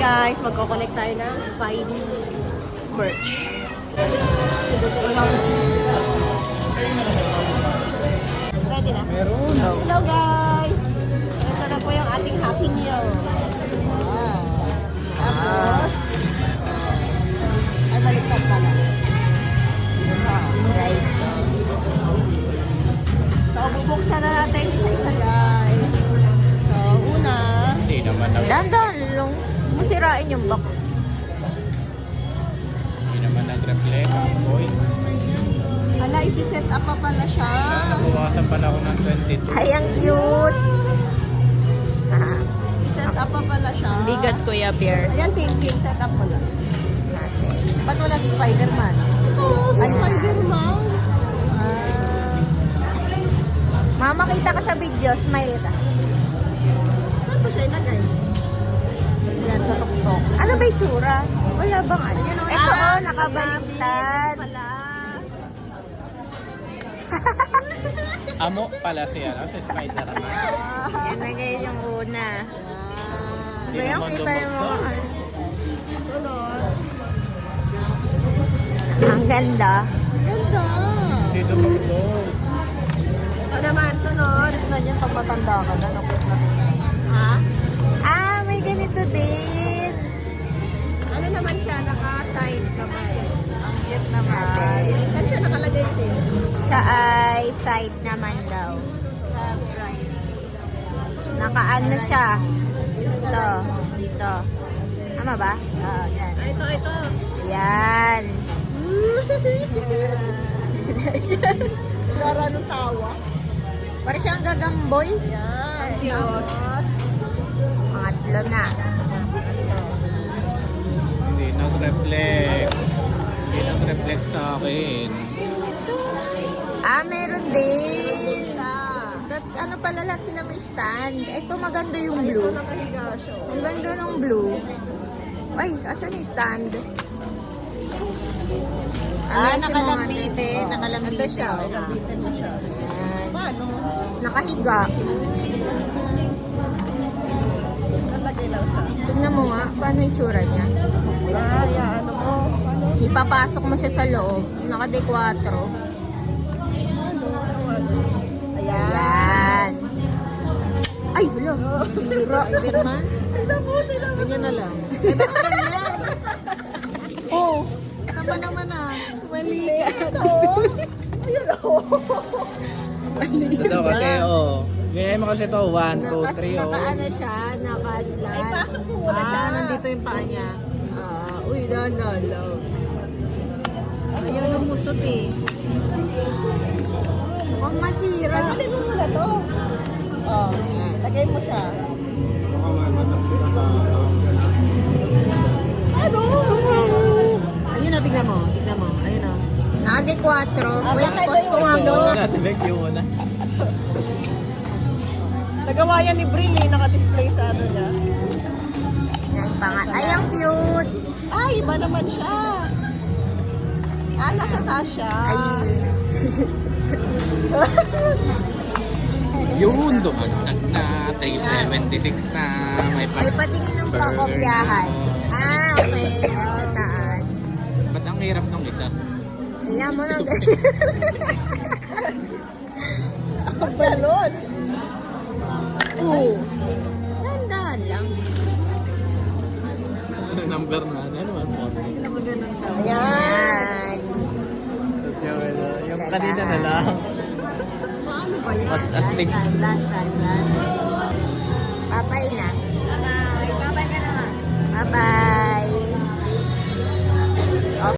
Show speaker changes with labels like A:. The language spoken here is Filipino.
A: guys, magkoconnect tayo ng Spidey merch. Ready na?
B: Meron.
A: Hello guys! Ito na po yung ating Happy Meal. Tapos, ay baliktad pala.
C: Guys,
A: So, bubuksan na natin isa-isa guys. So, una,
B: Hindi naman
C: dahan-dahan lang. Masirain yung box.
B: Hindi naman nag-reflect ang boy.
A: hala, isi-set up pa pala siya.
B: Nabawasan pala ako ng 22.
C: Ay, ang cute.
A: Set up pa pala siya.
C: Bigat, Kuya Bear.
A: Ayan, thinking, set up mo lang. Ba't wala si Spider-Man? Oo, si Spider-Man.
C: Mama, kita ka sa video. Smile ka.
A: Saan ba siya ilagay? Yan, sa tuktok.
C: Ano ba yung tsura? Wala bang ano? Ito, nakabaliktad.
A: Pala.
B: Amo pala siya, si Spider-Man.
C: Yan na guys yung una.
B: Hindi
C: Ngayon,
B: naman
C: kita yung mga
B: dumagdag.
C: ano.
A: Sunod.
C: Ang ganda.
A: Ganda.
B: Hindi dumagdag.
A: Ito naman, sunod. Na yan, pag matanda ka na, nakot na. Ha?
C: Ah, may ganito din.
A: Ano naman siya, naka-side kamay. Ang cute naman.
C: Ate.
A: Saan siya nakalagay din?
C: Siya ay side naman daw.
A: Sa right.
C: Nakaano siya. Dito. Dito. Tama ba?
A: Ah, yan. Ah, ito.
C: Yan.
A: Para ng tawa.
C: Para siyang gagamboy.
A: Yan. Cute.
C: Pangatlo na.
B: Hindi nag-reflect. Hindi nag-reflect sa akin.
C: Ah, meron din. Ano pala lahat sila may stand. Ito maganda yung blue.
A: Ito nakahiga siya.
C: Ang ganda ng blue. Ay, asan yung stand?
A: Ah,
C: Ano yung
A: nakalambite.
C: Oh,
A: Nakalambite.
C: ito siya.
A: Nakalambite mo siya.
C: Ayan.
A: Paano?
C: Nakahiga.
A: Lalagay lang siya.
C: Tignan mo nga, paano yung tsura niya?
A: Ah, ya, ano mo? Ano?
C: Ipapasok mo siya sa loob. Naka-D4.
A: Ayan.
C: Ayan. Ay, wala. Sira, Iberman.
A: Nabuti naman. Ganyan na lang.
C: Oh.
A: Tama naman ah. Mali ito. Ayan o.
B: Ito daw kasi, Gaya mo kasi ito, 1, 2, 3,
C: Naka-ano siya, naka-slide.
A: Ay, pasok mo wala siya.
C: nandito yung paa niya. Uy, no.
A: Ayaw lumusot eh.
C: Mukhang masira.
A: Tanggalin mo muna to. Oh, lagay mo siya. Ano? Ayun o, tignan mo. Ayun o.
C: Naka-D4. Wait,
A: bakit
C: pause ko nga
A: ayun?
C: muna.
B: Nag-reflect yung una.
A: Nagawa yan ni Bril eh. Naka-display sa ano niya.
C: Yan, pangat. Ay, ang cute.
A: Ay, iba naman siya. Ah, nasa taas siya.
C: Ay.
B: Yun, dumagdag na. 376 na. May
C: Ay, patingin ng pakopyahan. Ah, okay. Nasa taas.
B: Ba't ang hirap nung isa?
C: Tingnan mo na.
A: Ang balon.
C: Oo. Dahan-dahan lang.
B: Ano number na? Ano naman po?
A: Ayan.
B: Yung kanina na lang.
A: Paano ba yan?
B: Mas astig.
C: Last. Papay na.